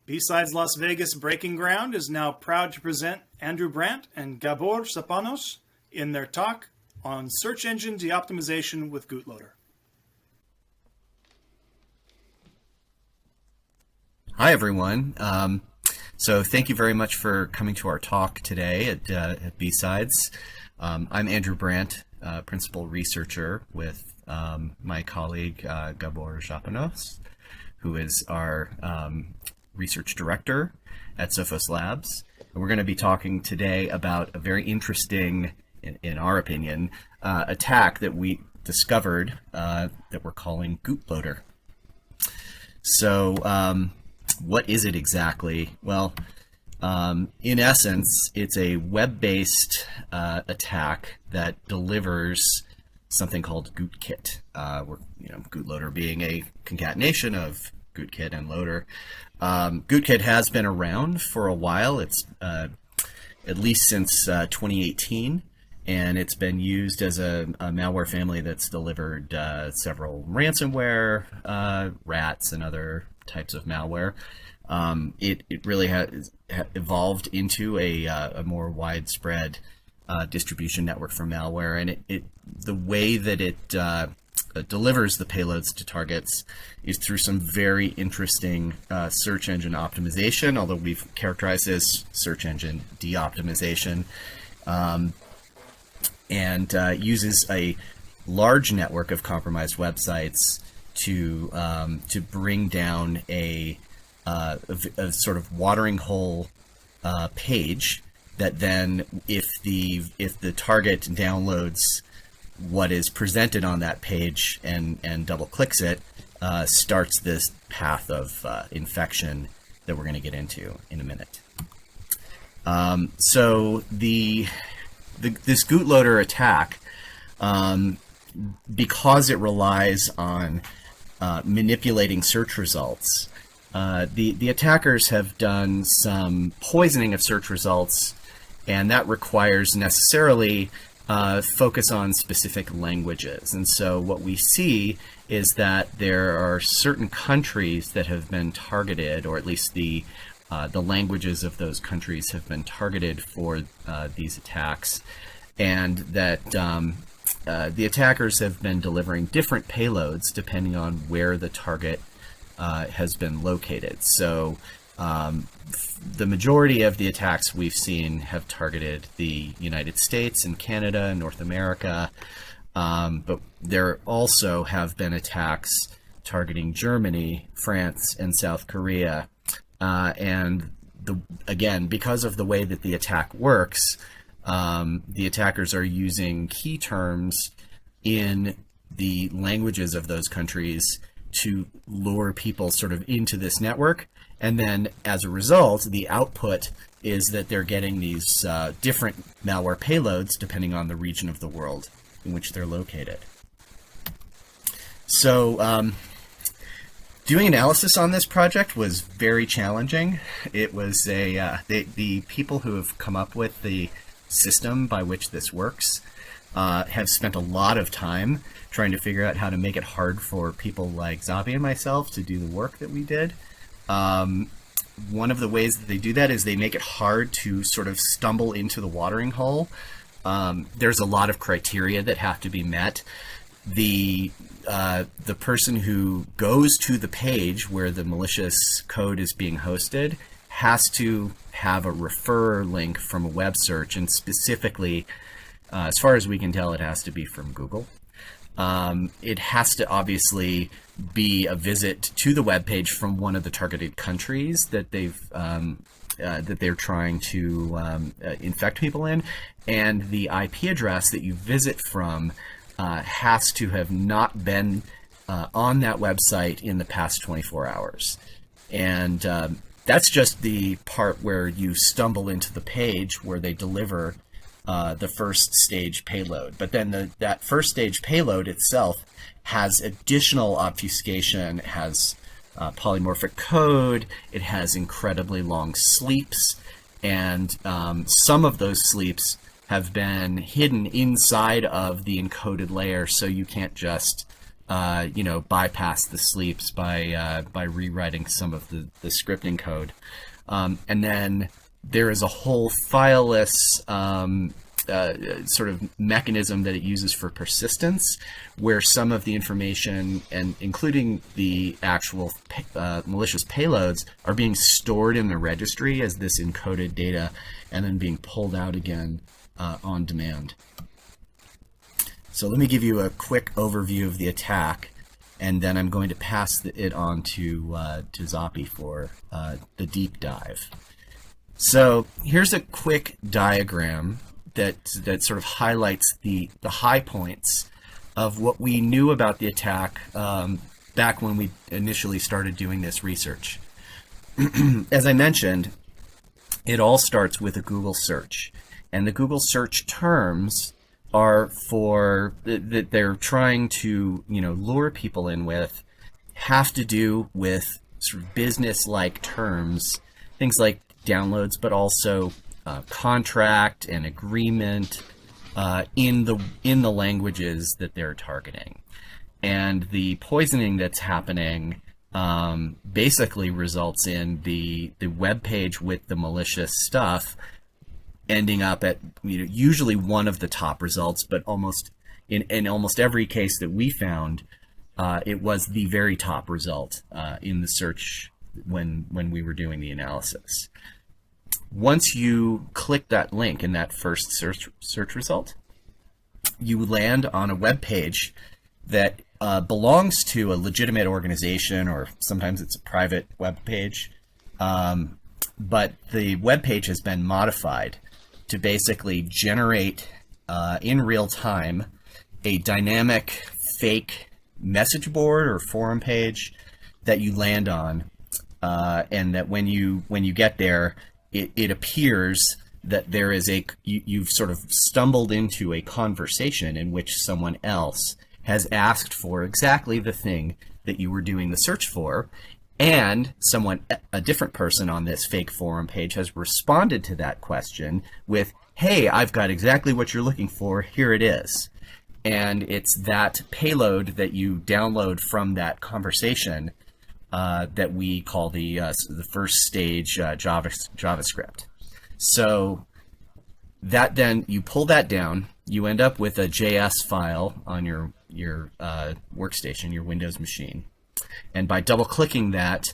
BSides Las Vegas Breaking Ground is now proud to present Andrew Brandt and Gabor Szappanos in their talk on search engine deoptimization with Gootloader. Hi, everyone. So thank you very much for coming to our talk today at BSides. I'm Andrew Brandt, principal researcher with my colleague Gabor Szappanos, who is our research director at Sophos Labs. And we're going to be talking today about a very interesting, in our opinion, attack that we discovered that we're calling Gootloader. So what is it exactly? Well, in essence, it's a web-based attack that delivers something called Gootkit. Gootloader being a concatenation of Gootkit and Loader. Gootkit has been around for a while. It's at least since 2018, and it's been used as a malware family that's delivered several ransomware, rats, and other types of malware. It really has evolved into a more widespread distribution network for malware, and the way that it delivers the payloads to targets is through some very interesting search engine optimization, although we've characterized as search engine deoptimization, and uses a large network of compromised websites to bring down a sort of watering hole page that then, if the target downloads what is presented on that page and double clicks it, starts this path of infection that we're going to get into in a minute. So this Gootloader attack, because it relies on manipulating search results, the attackers have done some poisoning of search results, and that requires necessarily focus on specific languages. And so what we see is that there are certain countries that have been targeted, or at least the languages of those countries have been targeted for these attacks, and that the attackers have been delivering different payloads depending on where the target has been located. So the majority of the attacks we've seen have targeted the United States and Canada and North America, but there also have been attacks targeting Germany, France, and South Korea. And again, because of the way that the attack works, the attackers are using key terms in the languages of those countries to lure people sort of into this network. And then as a result, the output is that they're getting these different malware payloads depending on the region of the world in which they're located. So doing analysis on this project was very challenging. It was the people who have come up with the system by which this works have spent a lot of time trying to figure out how to make it hard for people like Zabi and myself to do the work that we did. One of the ways that they do that is they make it hard to sort of stumble into the watering hole. There's a lot of criteria that have to be met. The person who goes to the page where the malicious code is being hosted has to have a refer link from a web search, and specifically, as far as we can tell, it has to be from Google. It has to obviously be a visit to the web page from one of the targeted countries that they're trying to infect people in, and the IP address that you visit from has to have not been on that website in the past 24 hours. And that's just the part where you stumble into the page where they deliver the first stage payload. But then that first stage payload itself has additional obfuscation. It has polymorphic code. It has incredibly long sleeps. And some of those sleeps have been hidden inside of the encoded layer, so you can't just bypass the sleeps by rewriting some of the scripting code. And then there is a whole fileless sort of mechanism that it uses for persistence, where some of the information, and including the actual malicious payloads, are being stored in the registry as this encoded data and then being pulled out again on demand. So let me give you a quick overview of the attack, and then I'm going to pass it on to Zappi for the deep dive. So here's a quick diagram that sort of highlights the high points of what we knew about the attack back when we initially started doing this research. As I mentioned, it all starts with a Google search, and the Google search terms are that they're trying to lure people in with have to do with sort of business-like terms, things like downloads, but also contract and agreement in the languages that they're targeting. And the poisoning that's happening basically results in the web page with the malicious stuff ending up at usually one of the top results, but in almost every case that we found, it was the very top result in the search when we were doing the analysis. Once you click that link in that first search result, you land on a web page that belongs to a legitimate organization, or sometimes it's a private web page, but the web page has been modified to basically generate in real time a dynamic fake message board or forum page that you land on, and that when you get there, it appears that there is you've sort of stumbled into a conversation in which someone else has asked for exactly the thing that you were doing the search for, and a different person on this fake forum page has responded to that question with, "Hey, I've got exactly what you're looking for, here it is." And it's that payload that you download from that conversation that we call the first stage JavaScript. So that then you pull that down, you end up with a JS file on your workstation, your Windows machine, and by double clicking that,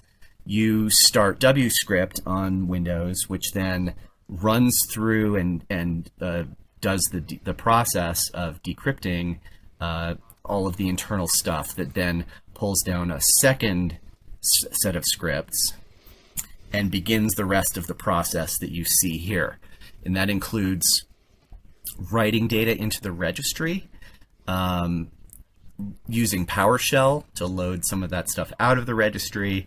you start WScript on Windows, which then runs through and does the process of decrypting all of the internal stuff, that then pulls down a second set of scripts and begins the rest of the process that you see here. And that includes writing data into the registry, using PowerShell to load some of that stuff out of the registry,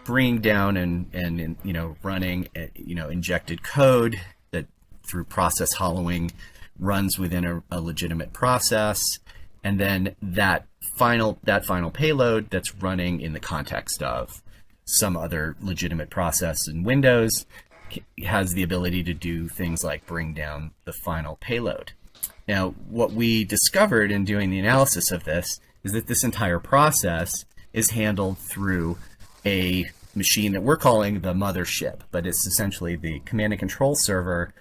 bringing down and running injected code that through process hollowing runs within a legitimate process, and then that final payload that's running in the context of some other legitimate process in Windows has the ability to do things like bring down the final payload. Now, what we discovered in doing the analysis of this is that this entire process is handled through a machine that we're calling the mothership, but it's essentially the command and control server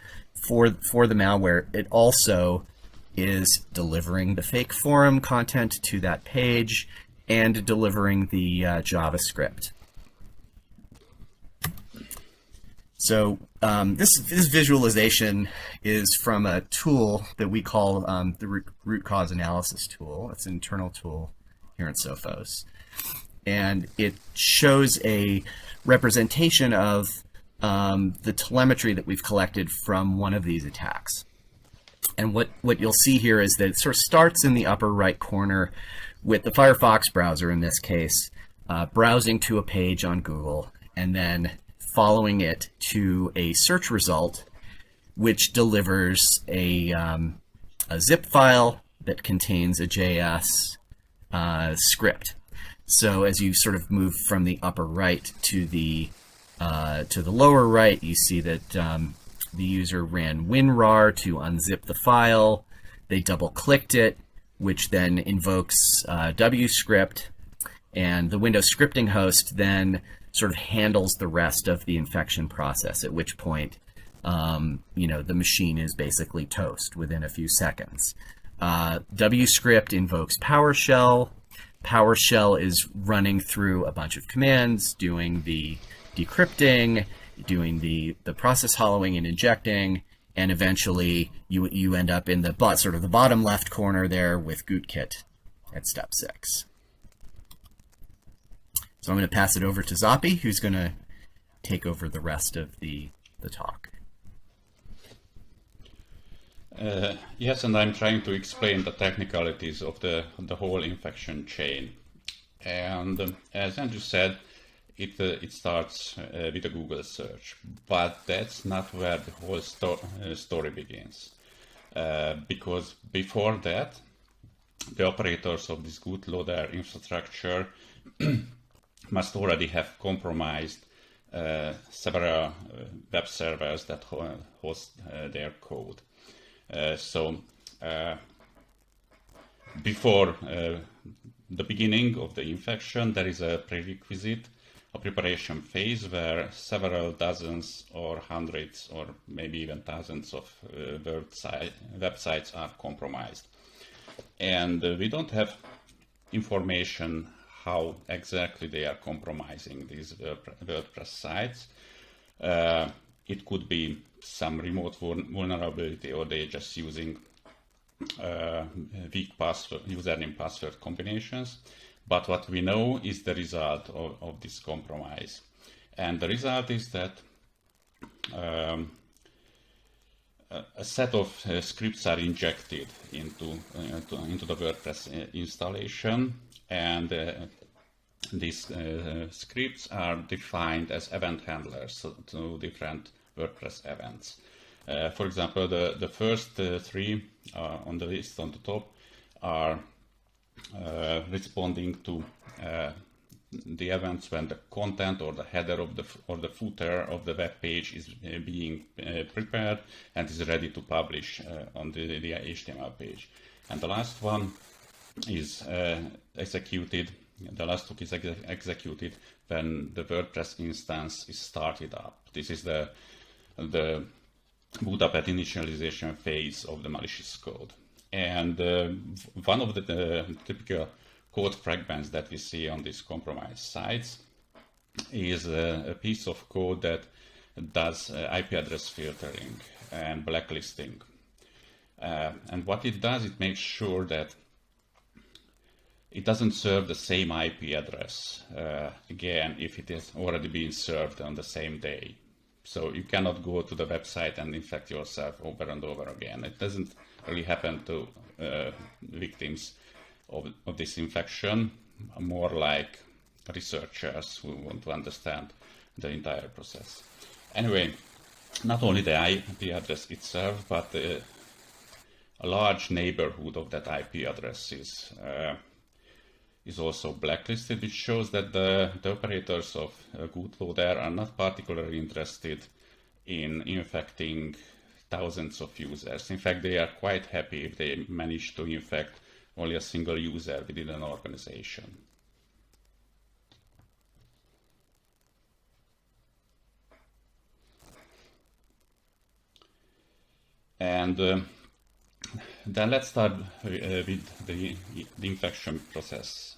for the malware. It also is delivering the fake forum content to that page and delivering the JavaScript. So this visualization is from a tool that we call the root cause analysis tool. It's an internal tool here at Sophos. And it shows a representation of the telemetry that we've collected from one of these attacks. And what you'll see here is that it sort of starts in the upper right corner with the Firefox browser, in this case, browsing to a page on Google, and then following it to a search result, which delivers a zip file that contains a JS script. So as you sort of move from the upper right to the lower right, you see that the user ran winrar to unzip the file. They double-clicked it. which then invokes WScript, and the Windows scripting host then sort of handles the rest of the infection process, at which point the machine is basically toast within a few seconds. WScript invokes PowerShell. PowerShell is running through a bunch of commands, doing the decrypting, doing the process hollowing and injecting, and eventually you end up in the bottom left corner there with Gootkit at step 6. So I'm going to pass it over to Zappi, who's going to take over the rest of the talk. Yes, and I'm trying to explain the technicalities of the whole infection chain. And as Andrew said, it starts with a Google search, but that's not where the whole story begins. Because before that, the operators of this Gootloader infrastructure must already have compromised several web servers that host their code. So before the beginning of the infection, there is a prerequisite, a preparation phase where several dozens or hundreds or maybe even thousands of websites are compromised. And we don't have information how exactly they are compromising these WordPress sites. It could be some remote vulnerability, or they're just using weak username password combinations. But what we know is the result of this compromise. And the result is that a set of scripts are injected into the WordPress installation, and these scripts are defined as event handlers to different WordPress events. For example, the first three on the list on the top are responding to the events when the content or the header or the footer of the web page is being prepared and is ready to publish on the HTML page. And the last one is executed. The last hook is executed when the WordPress instance is started up. This is the boot up at initialization phase of the malicious code. And one of the typical code fragments that we see on these compromised sites is a piece of code that does IP address filtering and blacklisting. And what it does, it makes sure that it doesn't serve the same IP address again if it has already been served on the same day. So you cannot go to the website and infect yourself over and over again. It doesn't really happen to victims of this infection, more like researchers who want to understand the entire process. Anyway, not only the IP address itself, but a large neighborhood of that IP address is also blacklisted, which shows that the operators of Gootloader are not particularly interested in infecting thousands of users. In fact, they are quite happy if they manage to infect only a single user within an organization. And then let's start with the infection process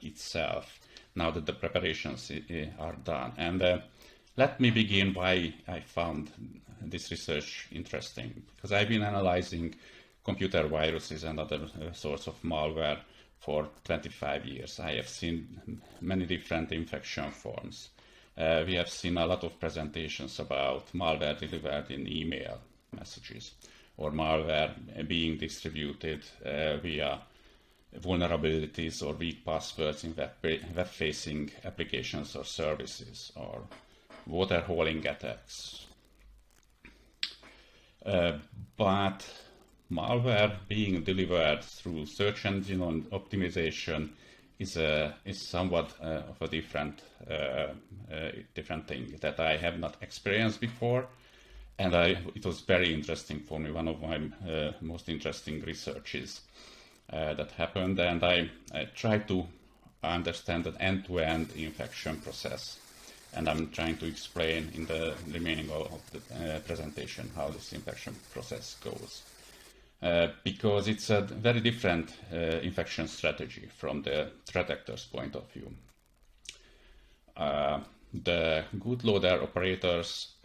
itself, now that the preparations are done. And let me begin why I found this research interesting, because I've been analyzing computer viruses and other sorts of malware for 25 years. I have seen many different infection forms. We have seen a lot of presentations about malware delivered in email messages, or malware being distributed via vulnerabilities or weak passwords in web-facing applications or services, or water holing attacks. But malware being delivered through search engine optimization is somewhat of a different thing that I have not experienced before. And it was very interesting for me, one of my most interesting researches. that happened, and I tried to understand an end-to-end infection process. And I'm trying to explain in the remaining of the presentation how this infection process goes. Because it's a very different infection strategy from the threat actor's point of view. The Gootloader operators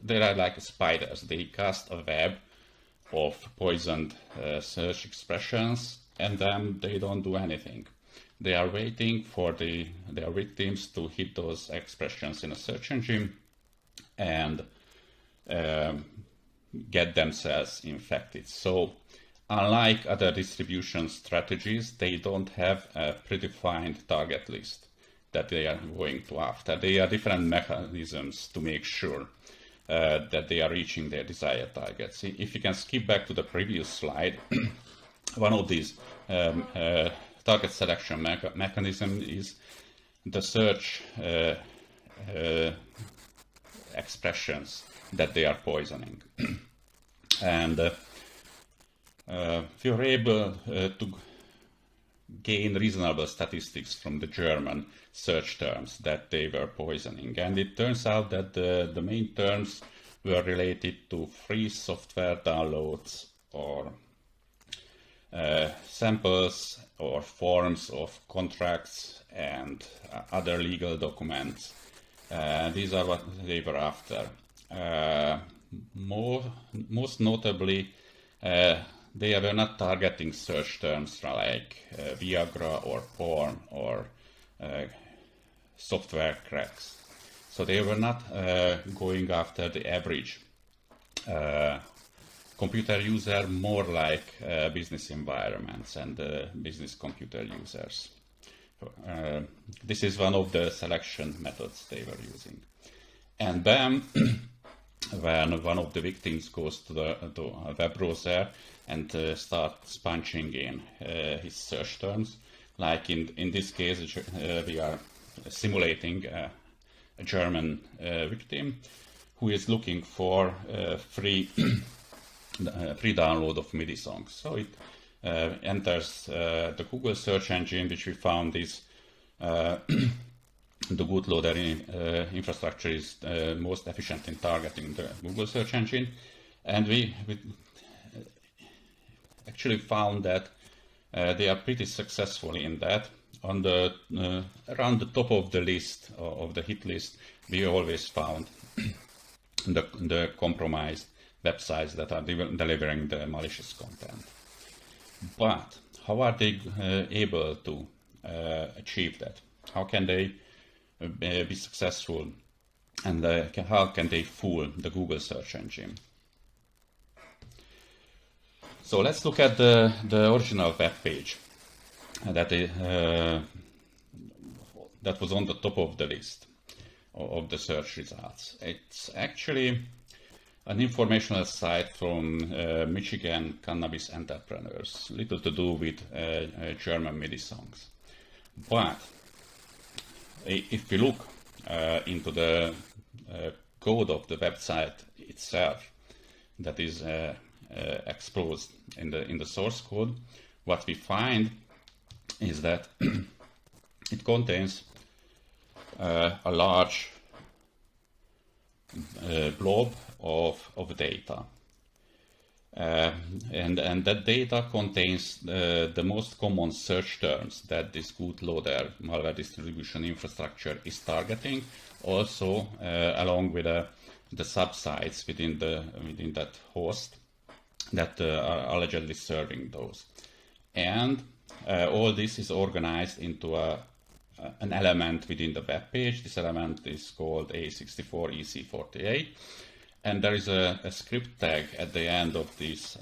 they are like spiders. They cast a web of poisoned search expressions, and then they don't do anything. They are waiting for their victims to hit those expressions in a search engine and get themselves infected. So unlike other distribution strategies, they don't have a predefined target list that they are going to after. They are different mechanisms to make sure that they are reaching their desired targets. If you can skip back to the previous slide, one of these target selection mechanism is the search expressions that they are poisoning. And we were able to gain reasonable statistics from the German search terms that they were poisoning. And it turns out that the main terms were related to free software downloads or samples or forms of contracts and other legal documents. These are what they were after. Most notably, they were not targeting search terms like Viagra or porn or software cracks. So they were not going after the average computer user, more like business environments and business computer users. This is one of the selection methods they were using. And then when one of the victims goes to a web browser and starts punching in his search terms, like in this case we are simulating a German victim who is looking for free download of MIDI songs. So it enters the Google search engine, which we found is the Gootloader infrastructure is most efficient in targeting the Google search engine. And we actually found that they are pretty successful in that. On the around the top of the list, of the hit list, we always found the compromised websites that are delivering the malicious content. But how are they able to achieve that? How can they be successful, and how can they fool the Google search engine? So let's look at the original web page that was on the top of the list of the search results. It's actually an informational site from Michigan cannabis entrepreneurs, little to do with German MIDI songs. But if we look into the code of the website itself that is exposed in the source code, what we find is that it contains a large blob of data. And that data contains the most common search terms that this Gootloader malware distribution infrastructure is targeting, also along with the subsites within that host that are allegedly serving those. And all this is organized into an element within the web page. This element is called A64EC48. And there is a script tag at the end of this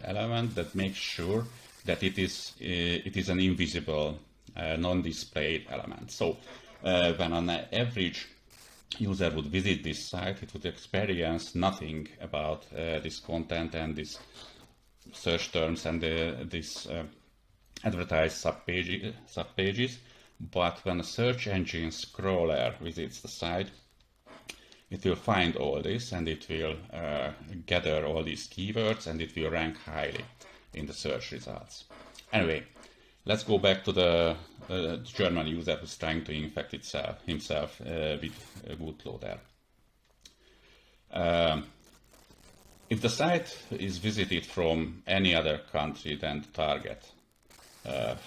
element that makes sure that it is an invisible, non-displayed element. So when an average user would visit this site, it would experience nothing about this content and these search terms and this advertised subpages. But when a search engine scroller visits the site, it will find all this, and it will gather all these keywords, and it will rank highly in the search results. Anyway, let's go back to the German user who's trying to infect himself with Gootloader. If the site is visited from any other country than the target,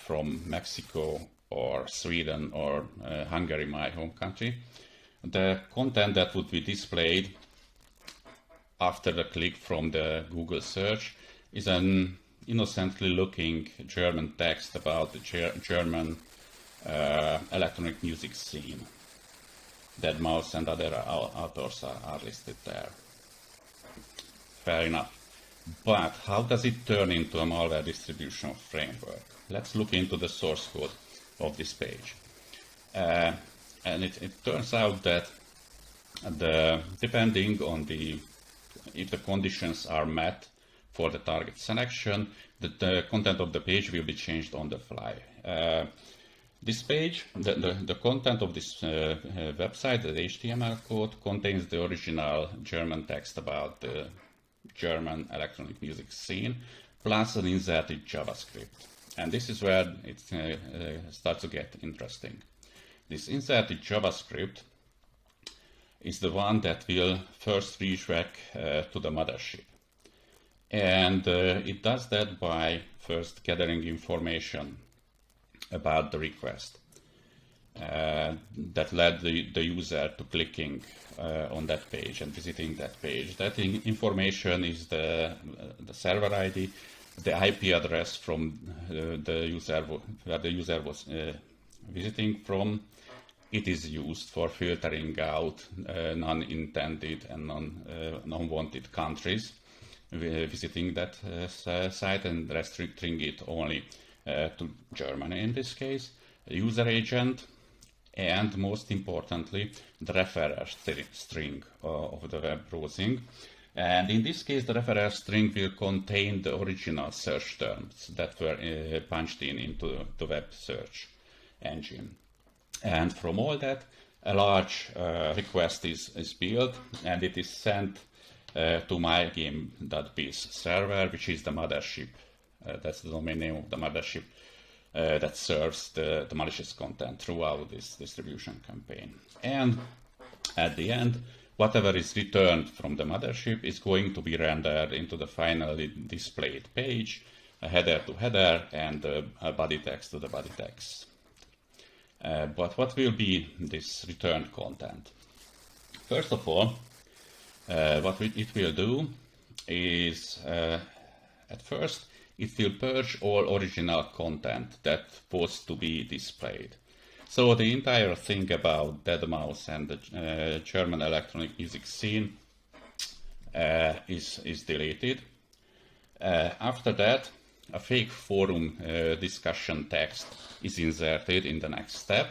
from Mexico or Sweden or Hungary, my home country, the content that would be displayed after the click from the Google search is an innocently looking German text about the German electronic music scene. deadmau5 and other authors are listed there. Fair enough. But how does it turn into a malware distribution framework? Let's look into the source code of this page. And it turns out that depending on if the conditions are met for the target selection, the content of the page will be changed on the fly. This page, the content of this website, the HTML code, contains the original German text about the German electronic music scene, plus an inserted JavaScript. And this is where it starts to get interesting. This inserted JavaScript is the one that will first reach back to the mothership. And it does that by first gathering information about the request that led the user to clicking on that page and visiting that page. That information is the server ID, the IP address from the user where the user was visiting from. It is used for filtering out non-intended and non-wanted countries visiting that site and restricting it only to Germany in this case, user agent, and most importantly, the referer string of the web browsing. And in this case, the referer string will contain the original search terms that were punched into the web search engine. And from all that, a large request is built, and it is sent to mygame.biz server, which is the mothership. That's the domain name of the mothership that serves the malicious content throughout this distribution campaign. And at the end, whatever is returned from the mothership is going to be rendered into the finally displayed page, a header to header, and a body text to the body text. But what will be this returned content? First of all, what it will do is, at first, it will purge all original content that was to be displayed. So the entire thing about deadmau5 and the German electronic music scene is deleted. After that, a fake forum discussion text is inserted in the next step.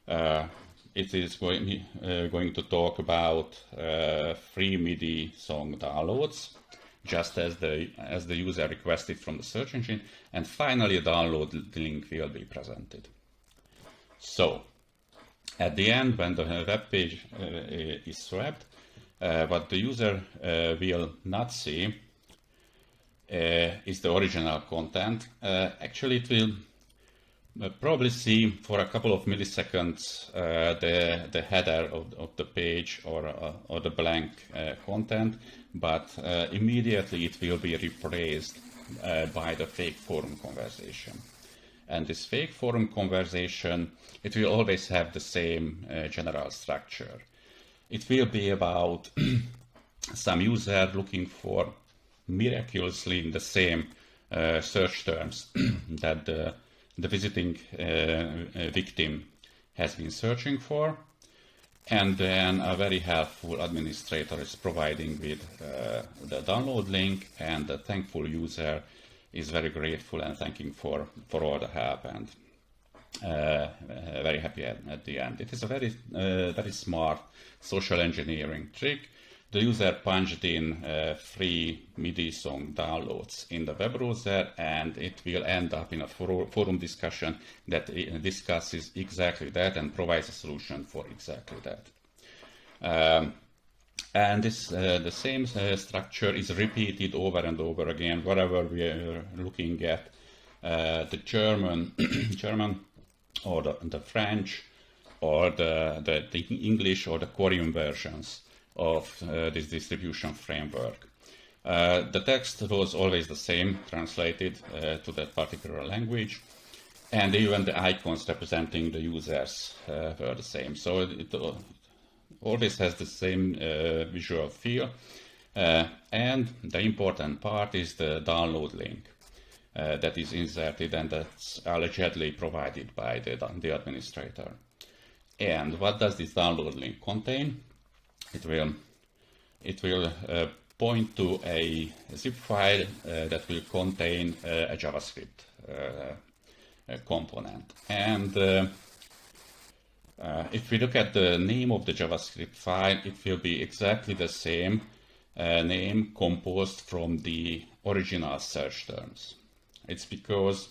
It is going to talk about free MIDI song downloads, just as the user requested from the search engine, and finally a download link will be presented. So, at the end, when the web page is swept, what the user will not see is the original content. Actually, it will probably see for a couple of milliseconds the header of the page or the blank content, but immediately it will be replaced by the fake forum conversation. And this fake forum conversation, it will always have the same general structure. It will be about some user looking for miraculously the same search terms that the visiting victim has been searching for, and then a very helpful administrator is providing with the download link, and the thankful user is very grateful and thanking for all the help, and very happy at the end. It is a very smart social engineering trick. The user punched in free MIDI song downloads in the web browser, and it will end up in a forum discussion that discusses exactly that and provides a solution for exactly that. And this the same structure is repeated over and over again wherever we are looking at the German, German, or the French, or the English or the Korean versions of this distribution framework. The text was always the same, translated to that particular language, and even the icons representing the users were the same. So it always has the same visual feel. And the important part is the download link that is inserted and that's allegedly provided by the administrator. And what does this download link contain? It will point to a zip file that will contain a JavaScript component. And if we look at the name of the JavaScript file, it will be exactly the same name composed from the original search terms. It's because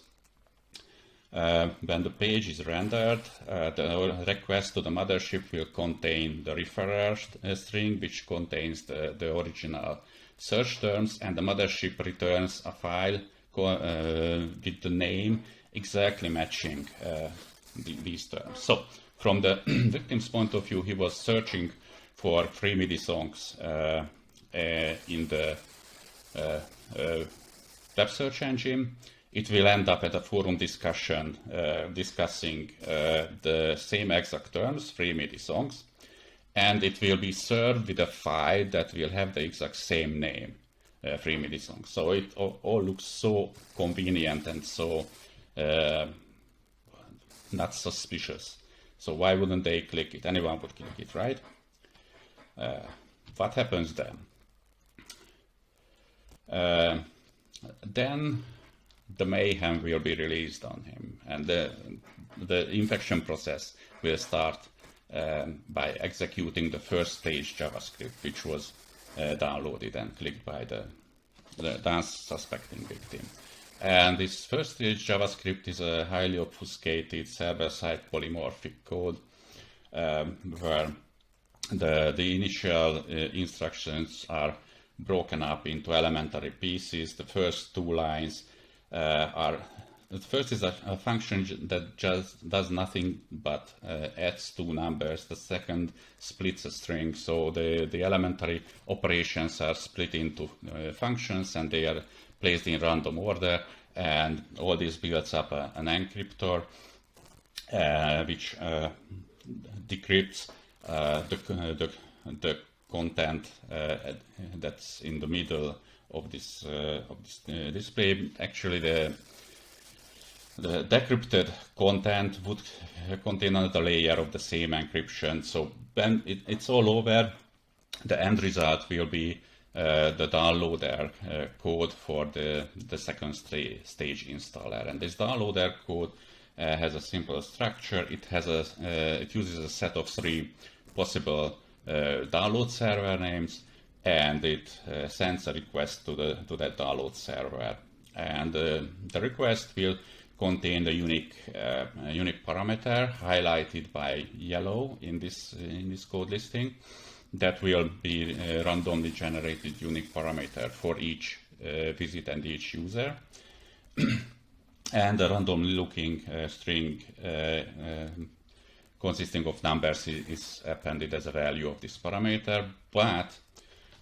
when the page is rendered, the request to the mothership will contain the referrer string, which contains the original search terms, and the mothership returns a file with the name exactly matching these terms. So from the victim's point of view, he was searching for free MIDI songs in the web search engine. It will end up at a forum discussion discussing the same exact terms, free MIDI songs, and it will be served with a file that will have the exact same name, free MIDI songs. So it all looks so convenient and so not suspicious. So why wouldn't they click it? Anyone would click it, right? What happens then? Then the mayhem will be released on him, and the infection process will start by executing the first stage JavaScript, which was downloaded and clicked by the unsuspecting victim. And this first stage JavaScript is a highly obfuscated server-side polymorphic code where the initial instructions are broken up into elementary pieces. The first two lines the first is a function that just does nothing but adds two numbers. The second splits a string, so the elementary operations are split into functions and they are placed in random order, and all this builds up an encryptor which decrypts the content that's in the middle of this display. Actually, the decrypted content would contain another layer of the same encryption. So when it's all over, the end result will be the downloader code for the second stage installer. And this downloader code has a simple structure. It uses a set of three possible download server names, and it sends a request to that download server. And the request will contain the unique parameter highlighted by yellow in this code listing. That will be a randomly generated unique parameter for each visit and each user. And a randomly looking string consisting of numbers is appended as a value of this parameter, but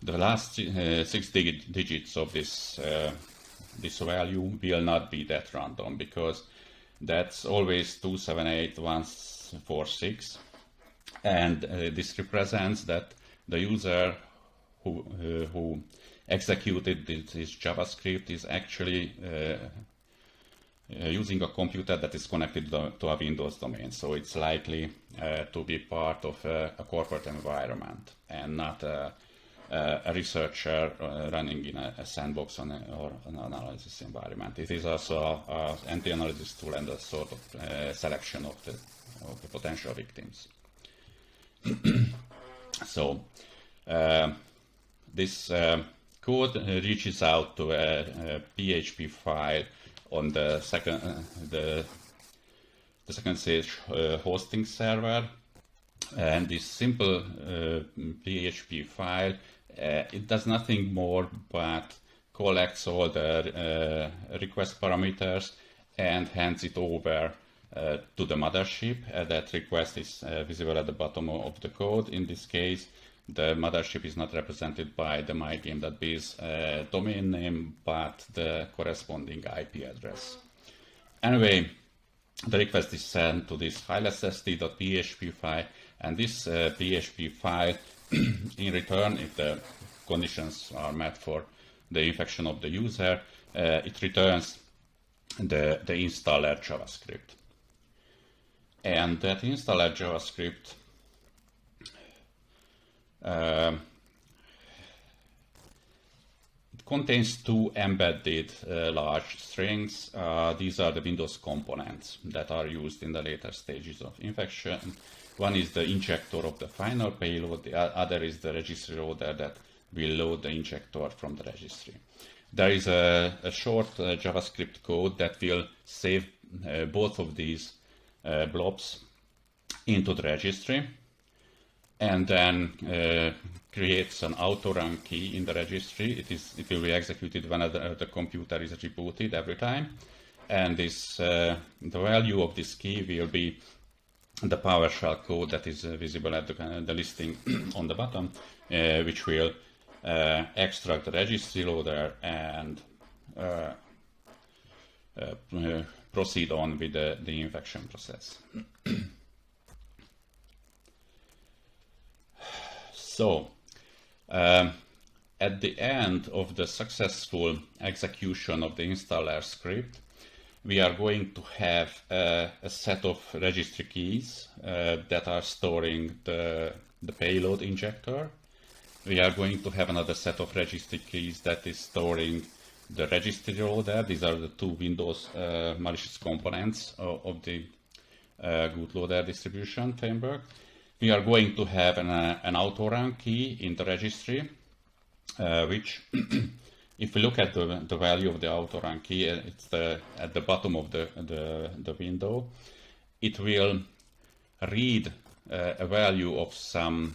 the last 6 digits of this value will not be that random, because that's always 278-146, and this represents that the user who executed this JavaScript is actually using a computer that is connected to a Windows domain. So it's likely to be part of a corporate environment and not a researcher running in a sandbox or an analysis environment. It is also an anti-analysis tool and a sort of selection of the potential victims. So this code reaches out to a PHP file on the second stage hosting server, and this simple PHP file it does nothing more but collects all the request parameters and hands it over to the mothership. That request is visible at the bottom of the code. In this case, the mothership is not represented by the mygame.biz domain name, but the corresponding IP address. Anyway, the request is sent to this filesst.php file, and this PHP file, in return, if the conditions are met for the infection of the user, it returns the installer JavaScript. And that installer JavaScript it contains two embedded large strings. These are the Windows components that are used in the later stages of infection. One is the injector of the final payload, the other is the registry loader that will load the injector from the registry. There is a short JavaScript code that will save both of these blobs into the registry, and then creates an auto-run key in the registry. It will be executed when the computer is rebooted every time, and this the value of this key will be the PowerShell code that is visible at the listing on the bottom, which will extract the registry loader and proceed on with the infection process. So, at the end of the successful execution of the installer script, we are going to have a set of registry keys that are storing the payload injector. We are going to have another set of registry keys that is storing the registry loader. These are the two Windows malicious components of the Gootloader distribution framework. We are going to have an auto-run key in the registry, which, if we look at the value of the auto-run key, it's at the bottom of the window. It will read a value of some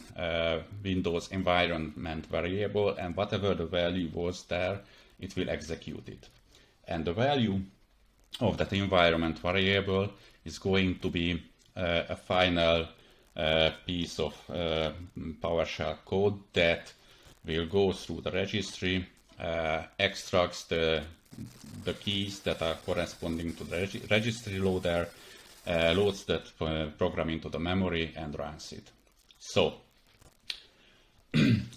Windows environment variable, and whatever the value was there, it will execute it. And the value of that environment variable is going to be a final piece of PowerShell code that will go through the registry, extracts the keys that are corresponding to the registry loader, loads that program into the memory and runs it. So,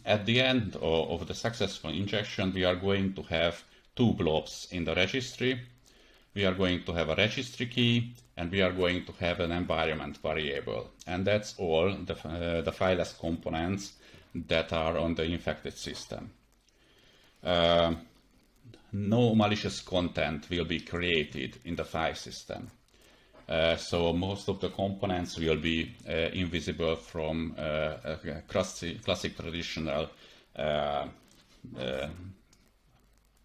at the end of the successful injection, we are going to have two blobs in the registry. We are going to have a registry key, and we are going to have an environment variable. And that's all the fileless components that are on the infected system. No malicious content will be created in the file system. So most of the components will be invisible from classic traditional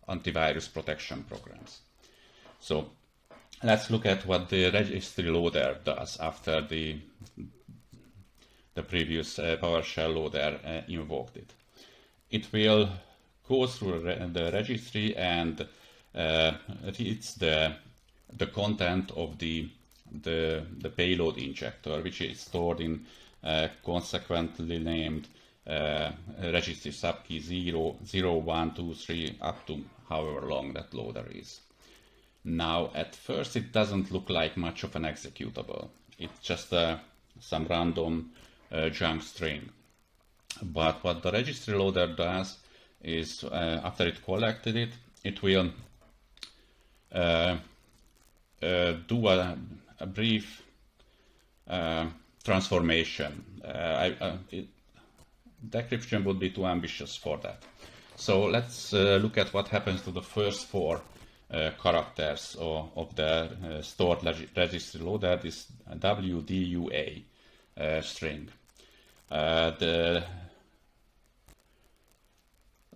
antivirus protection programs. So let's look at what the registry loader does after the previous PowerShell loader invoked it. It will go through the registry and reads the content of the payload injector, which is stored in consequently named registry subkey 0, 0, 1, 2, 3, up to however long that loader is. Now, at first, it doesn't look like much of an executable. It's just some random junk string. But what the registry loader does is, after it collected it, it will do a brief transformation. Decryption would be too ambitious for that. So let's look at what happens to the first four characters of the stored registry loader, this WDUA string. The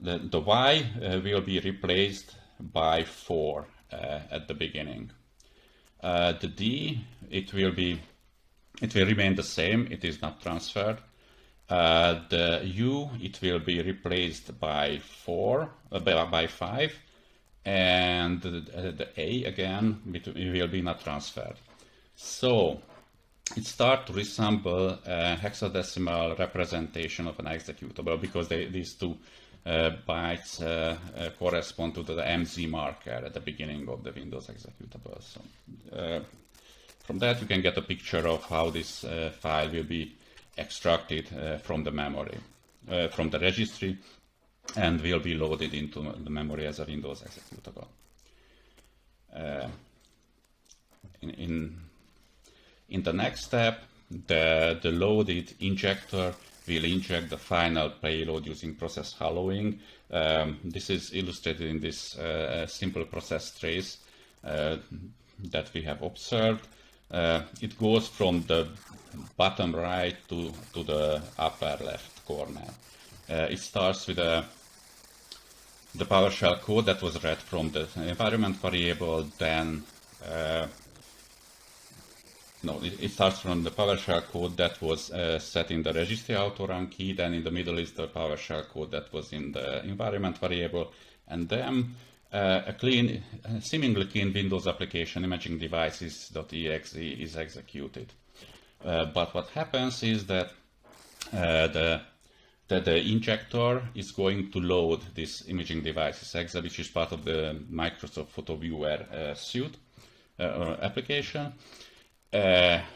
Y will be replaced by 4 at the beginning. The D, it will remain the same, it is not transferred. The U, it will be replaced by 5, and the A again will be not transferred. So it starts to resemble a hexadecimal representation of an executable, because these two bytes correspond to the MZ marker at the beginning of the Windows executable. So from that you can get a picture of how this file will be extracted from the memory, from the registry, and will be loaded into the memory as a Windows executable. In the next step, the loaded injector will inject the final payload using process hollowing. This is illustrated in this simple process trace that we have observed. It goes from the bottom right to the upper left corner. It starts with the PowerShell code that was read from the environment variable, then it starts from the PowerShell code that was set in the registry autorun key, then in the middle is the PowerShell code that was in the environment variable, and then a seemingly clean Windows application imaging devices.exe is executed. But what happens is that the injector is going to load this imaging devices exe, which is part of the Microsoft Photo Viewer suite application.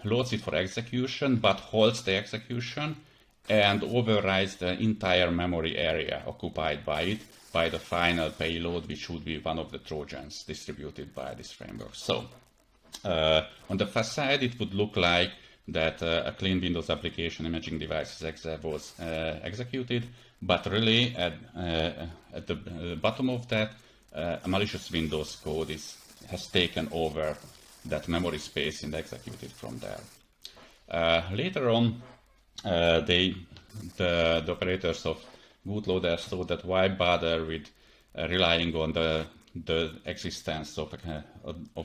Loads it for execution, but holds the execution and overrides the entire memory area occupied by it by the final payload, which would be one of the Trojans distributed by this framework. So on the first side, it would look like that a clean Windows application imaging devices exe was executed, but really at the bottom of that, a malicious Windows code has taken over that memory space and executed from there. Later on, the operators of Gootloader thought that why bother with relying on the existence of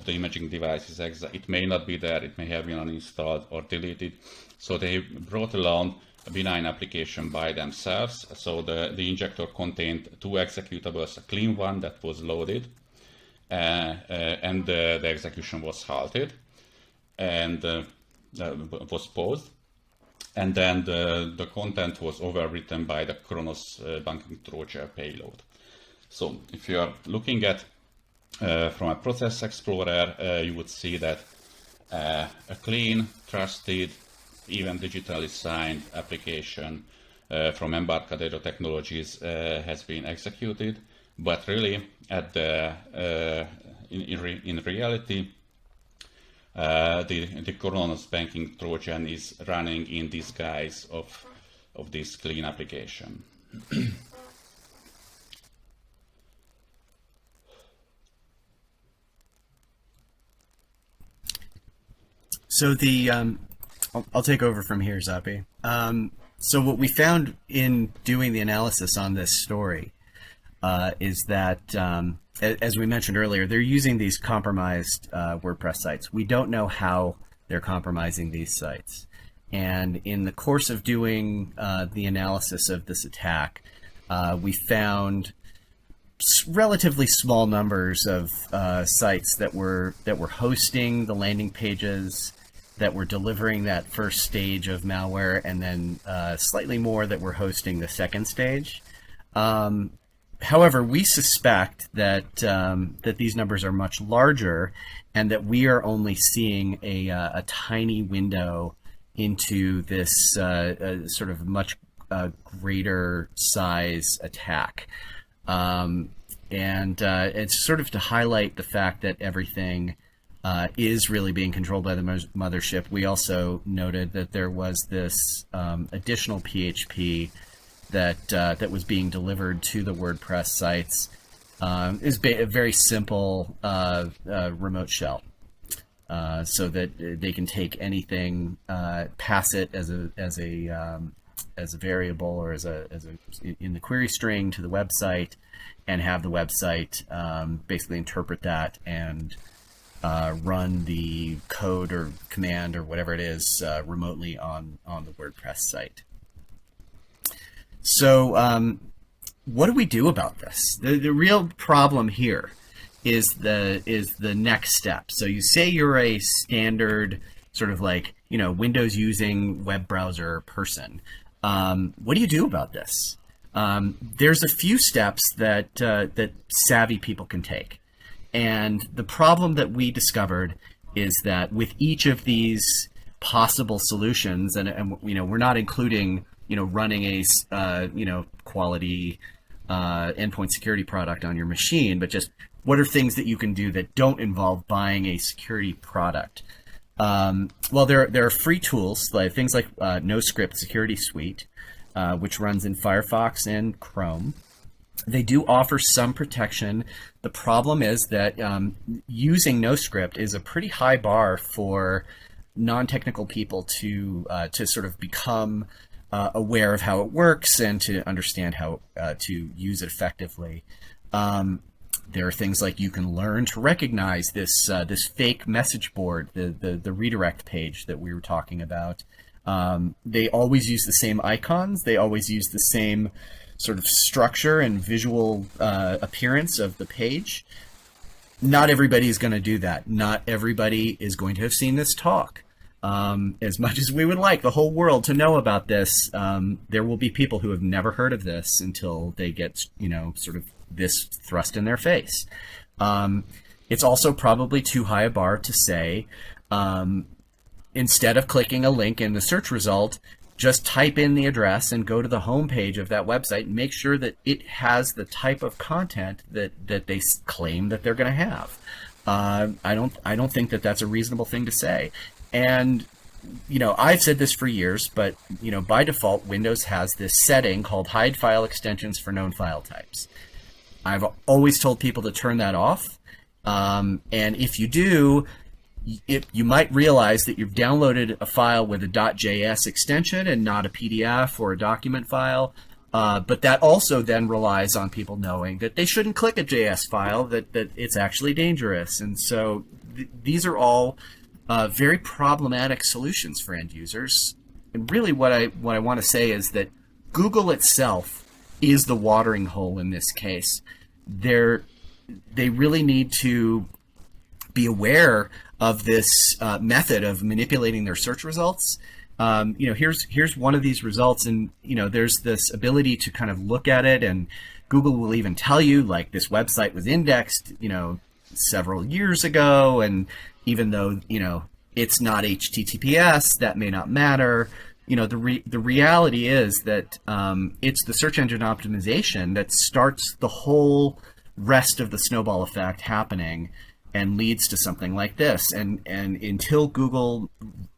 the imaging devices exe. It may not be there, it may have been uninstalled or deleted. So they brought along a benign application by themselves. So the injector contained two executables, a clean one that was loaded, and the execution was halted and was paused. And then the content was overwritten by the Kronos banking Trojan payload. So if you are looking at from a process explorer, you would see that a clean, trusted, even digitally signed application from Embarcadero Technologies has been executed. But really, in reality, the Kronos banking Trojan is running in disguise of this clean application. So I'll take over from here, Zappi. So what we found in doing the analysis on this story is that, as we mentioned earlier, they're using these compromised WordPress sites. We don't know how they're compromising these sites. And in the course of doing the analysis of this attack, we found relatively small numbers of sites that were hosting the landing pages, that were delivering that first stage of malware, and then slightly more that were hosting the second stage. However, we suspect that that these numbers are much larger, and that we are only seeing a tiny window into this sort of much greater size attack. And it's sort of to highlight the fact that everything is really being controlled by the mothership. We also noted that there was this additional PHP that was being delivered to the WordPress sites. Is a very simple remote shell, so that they can take anything, pass it as a variable or as a in the query string to the website, and have the website basically interpret that and run the code or command or whatever it is remotely on the WordPress site. So what do we do about this? The real problem here is the next step. So you say you're a standard sort of like, Windows using web browser person. What do you do about this? There's a few steps that savvy people can take. And the problem that we discovered is that with each of these possible solutions, and we're not including running a quality endpoint security product on your machine, but just what are things that you can do that don't involve buying a security product? Well, there are free tools, like things like NoScript Security Suite, which runs in Firefox and Chrome. They do offer some protection. The problem is that using NoScript is a pretty high bar for non-technical people to sort of become aware of how it works and to understand how to use it effectively. There are things like you can learn to recognize this fake message board, the redirect page that we were talking about. They always use the same icons. They always use the same sort of structure and visual appearance of the page. Not everybody is going to do that. Not everybody is going to have seen this talk. As much as we would like the whole world to know about this, there will be people who have never heard of this until they get, sort of this thrust in their face. It's also probably too high a bar to say, instead of clicking a link in the search result, just type in the address and go to the home page of that website and make sure that it has the type of content that they claim that they're going to have. I don't think that that's a reasonable thing to say. And, I've said this for years, but, by default, Windows has this setting called hide file extensions for known file types. I've always told people to turn that off. And if you do, you might realize that you've downloaded a file with a .js extension and not a PDF or a document file. But that also then relies on people knowing that they shouldn't click a JS file, that it's actually dangerous. And so these are all very problematic solutions for end users. And really what I want to say is that Google itself is the watering hole in this case. They really need to be aware of this method of manipulating their search results. Here's one of these results, and there's this ability to kind of look at it, and Google will even tell you like this website was indexed several years ago, and even though it's not HTTPS, that may not matter. The reality is that it's the search engine optimization that starts the whole rest of the snowball effect happening and leads to something like this. And until Google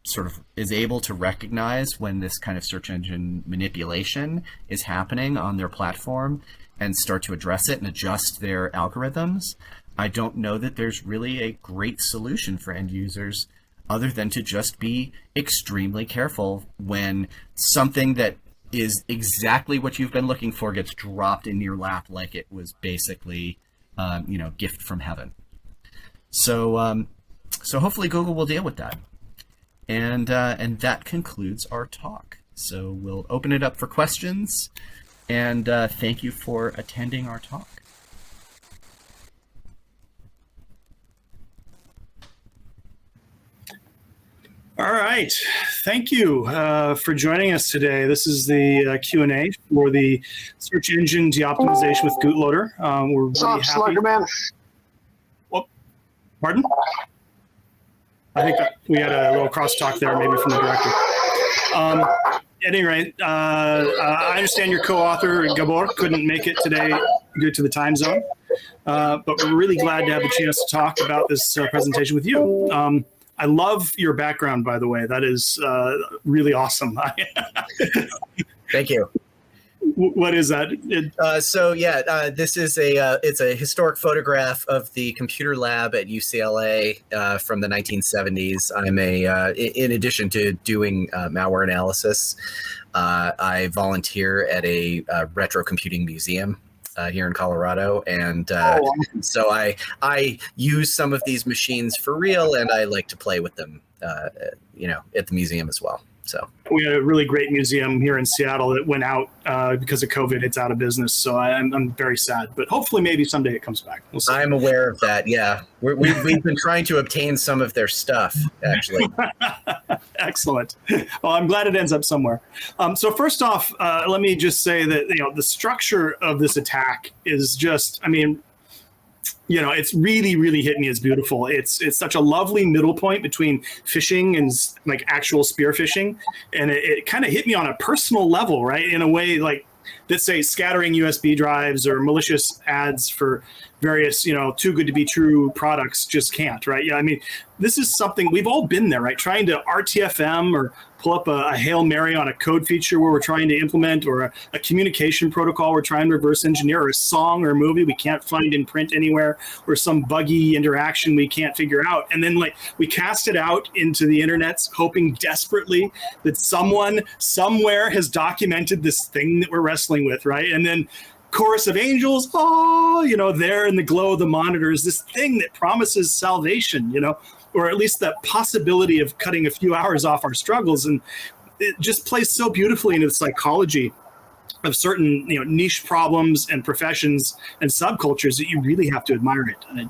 sort of is able to recognize when this kind of search engine manipulation is happening on their platform and start to address it and adjust their algorithms, I don't know that there's really a great solution for end users other than to just be extremely careful when something that is exactly what you've been looking for gets dropped in your lap like it was basically, gift from heaven. So hopefully Google will deal with that. And that concludes our talk. So we'll open it up for questions, and thank you for attending our talk. All right. Thank you for joining us today. This is the Q&A for the search engine deoptimization with Gootloader. We're really happy. Slugger man. Whoop. Pardon? I think that we had a little crosstalk there, maybe from the director. At any rate, I understand your co-author, Gabor, couldn't make it today due to the time zone. But we're really glad to have the chance to talk about this presentation with you. I love your background, by the way. That is really awesome. Thank you. What is that? This is it's a historic photograph of the computer lab at UCLA from the 1970s. I'm in addition to doing malware analysis, I volunteer at a retro computing museum here in Colorado, and so I use some of these machines for real, and I like to play with them, at the museum as well. So we had a really great museum here in Seattle that went out because of COVID. It's out of business, so I'm very sad. But hopefully, maybe someday it comes back. We'll see. I'm aware of that. Yeah, we've been trying to obtain some of their stuff, actually. Excellent. Well, I'm glad it ends up somewhere. So first off, let me just say that the structure of this attack is just, it's really, really hit me as beautiful. It's such a lovely middle point between phishing and like actual spear phishing. And it kind of hit me on a personal level, right? In a way like, let's say scattering USB drives or malicious ads for various, too good to be true products just can't, right? Yeah, this is something we've all been there, right? Trying to RTFM or pull up a Hail Mary on a code feature where we're trying to implement, or a communication protocol we're trying to reverse engineer, or a song or a movie we can't find in print anywhere, or some buggy interaction we can't figure out. And then we cast it out into the internet, hoping desperately that someone somewhere has documented this thing that we're wrestling with, right? And then chorus of angels, there in the glow of the monitors, this thing that promises salvation, or at least that possibility of cutting a few hours off our struggles. And it just plays so beautifully into the psychology of certain, niche problems and professions and subcultures that you really have to admire it.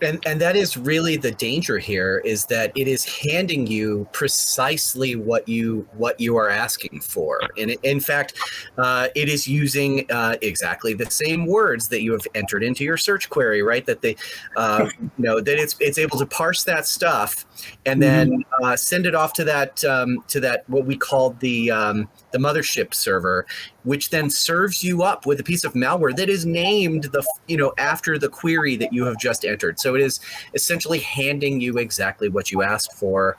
And that is really the danger here, is that it is handing you precisely what you are asking for. And in fact, it is using exactly the same words that you have entered into your search query, right? That they, that it's able to parse that stuff and then send it off to that what we call the mothership server, which then serves you up with a piece of malware that is named after the query that you have just entered. So it is essentially handing you exactly what you asked for.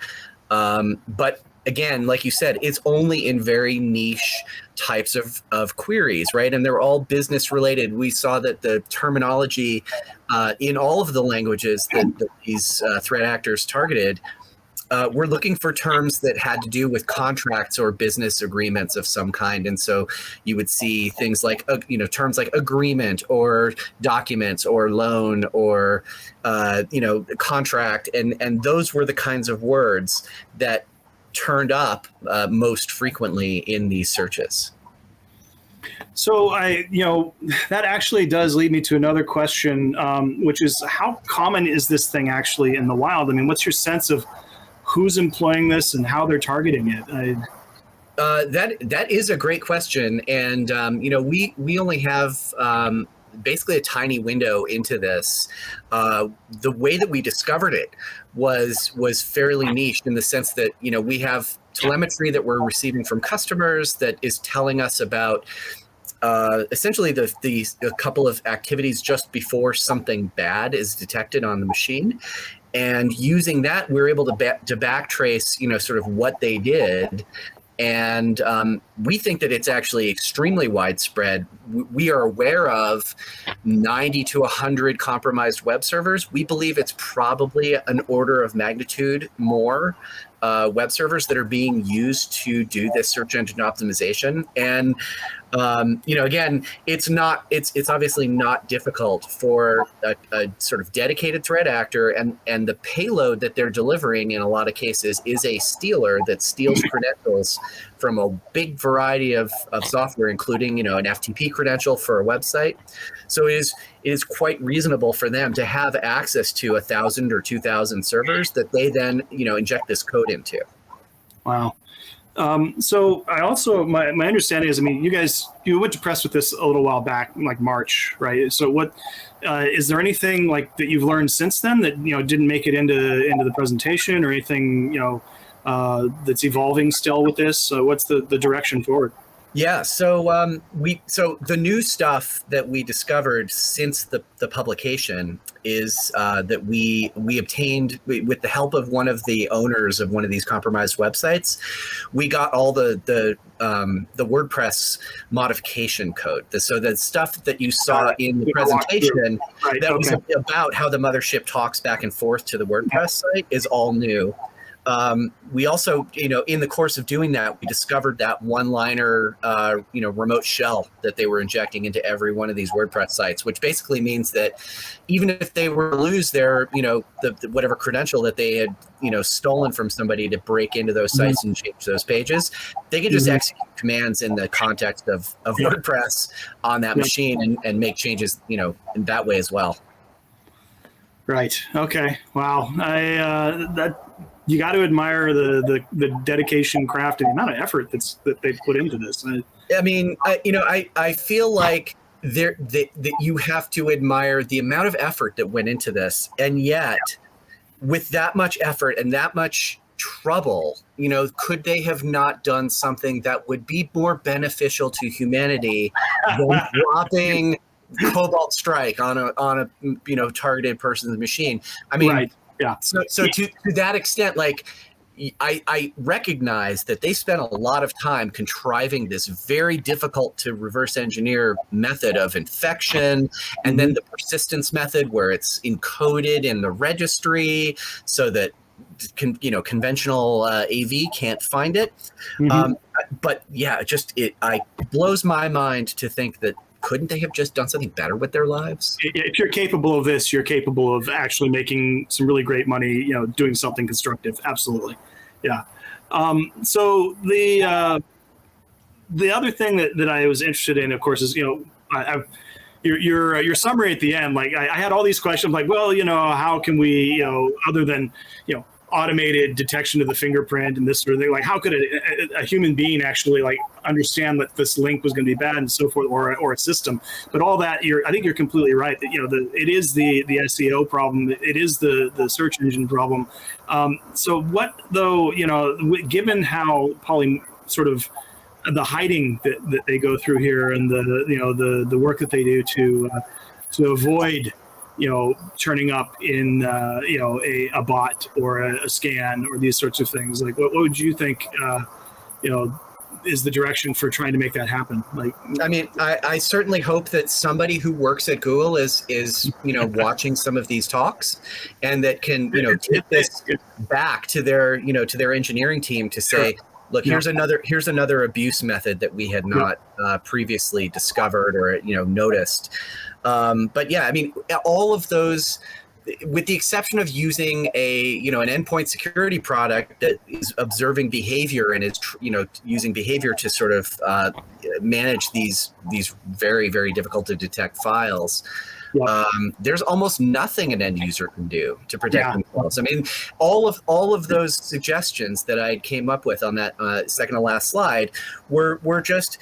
But again, like you said, it's only in very niche types of queries, right? And they're all business related. We saw that the terminology in all of the languages that these threat actors targeted, we're looking for terms that had to do with contracts or business agreements of some kind. And so you would see things like, terms like agreement or documents or loan or, contract. And those were the kinds of words that turned up most frequently in these searches. So that actually does lead me to another question, which is how common is this thing actually in the wild? What's your sense of who's employing this and how they're targeting it? That is a great question. And, we only have basically a tiny window into this. The way that we discovered it was fairly niche in the sense that, we have telemetry that we're receiving from customers that is telling us about essentially a couple of activities just before something bad is detected on the machine. And using that, we're able to backtrace, sort of what they did. And we think that it's actually extremely widespread. We are aware of 90 to 100 compromised web servers. We believe it's probably an order of magnitude more web servers that are being used to do this search engine optimization. And again, it's obviously not difficult for a sort of dedicated threat actor, and the payload that they're delivering in a lot of cases is a stealer that steals credentials from a big variety of software, including an FTP credential for a website. So it is quite reasonable for them to have access to 1,000 or 2,000 servers that they then inject this code into. Wow. So I also, my understanding is, you went to press with this a little while back, like March, right? So what, is there anything like that you've learned since then that, didn't make it into the presentation, or anything, that's evolving still with this? So what's the direction forward? Yeah, so the new stuff that we discovered since the publication is that we obtained, with the help of one of the owners of one of these compromised websites, we got all the WordPress modification code. So the stuff that you saw in the presentation was about how the mothership talks back and forth to the WordPress site is all new. We also, in the course of doing that, we discovered that one-liner, remote shell that they were injecting into every one of these WordPress sites, which basically means that even if they were to lose their, whatever credential that they had, stolen from somebody to break into those sites and change those pages, they could just execute commands in the context of WordPress on that machine and make changes, in that way as well. Right. Okay. Wow. You got to admire the dedication, craft, and the amount of effort that they put into this. I mean, I feel like that you have to admire the amount of effort that went into this, and yet with that much effort and that much trouble, could they have not done something that would be more beneficial to humanity than dropping Cobalt Strike on a targeted person's machine? I mean, right. Yeah. So to that extent, like, I recognize that they spent a lot of time contriving this very difficult to reverse engineer method of infection, and then the persistence method where it's encoded in the registry so that conventional AV can't find it. But yeah, it blows my mind to think that couldn't they have just done something better with their lives? If you're capable of this, you're capable of actually making some really great money, doing something constructive. Absolutely. Yeah. So the other thing that I was interested in, of course, is, your summary at the end. Like I had all these questions like, well, how can we, other than, automated detection of the fingerprint and this sort of thing, like how could a human being actually like understand that this link was going to be bad and so forth, or a system? But all that, I think you're completely right that it is the SEO problem, it is the search engine problem. So what though, given how sort of the hiding that they go through here, and the work that they do to avoid turning up in a bot or a scan or these sorts of things, like what would you think is the direction for trying to make that happen? Like, I mean, I certainly hope that somebody who works at Google is watching some of these talks, and that can take this back to their engineering team to say, look, here's another abuse method that we had not previously discovered or noticed. But yeah, I mean, all of those, with the exception of using an endpoint security product that is observing behavior and is using behavior to sort of manage these very, very difficult to detect files. There's almost nothing an end user can do to protect themselves. I mean, all of those suggestions that I came up with on that second to last slide were just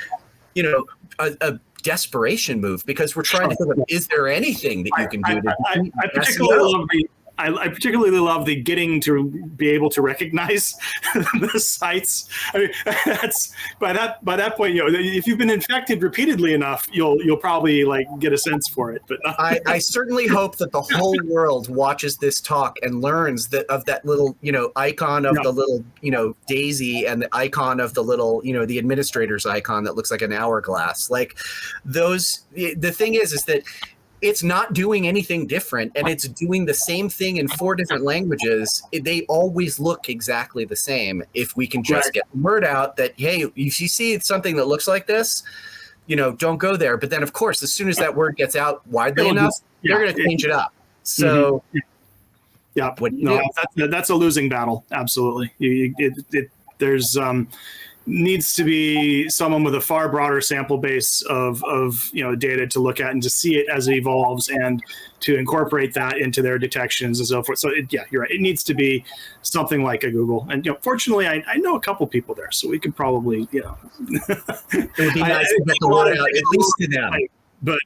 a desperation move, because we're trying to think of, is there anything that you can do to I particularly love the getting to be able to recognize the sites. I mean, that's by that point, if you've been infected repeatedly enough, you'll probably like get a sense for it. But I certainly hope that the whole world watches this talk and learns of that little icon of the little daisy, and the icon of the little the administrator's icon that looks like an hourglass. Like those. The thing is that it's not doing anything different, and it's doing the same thing in 4 different languages. They always look exactly the same. If we can just get the word out that, hey, if you see something that looks like this, don't go there. But then, of course, as soon as that word gets out widely enough, they're going to change it up. So, that's a losing battle. Absolutely. There's needs to be someone with a far broader sample base of data to look at and to see it as it evolves, and to incorporate that into their detections and so forth. So you're right. It needs to be something like a Google. And fortunately, I know a couple people there, so we could probably it would be nice to get the word out at least to them. But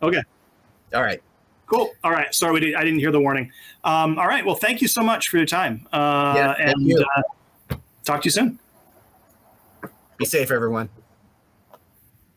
okay. All right. Cool. All right. Sorry, I didn't hear the warning. All right. Well, thank you so much for your time. Thank you. Talk to you soon. Be safe, everyone.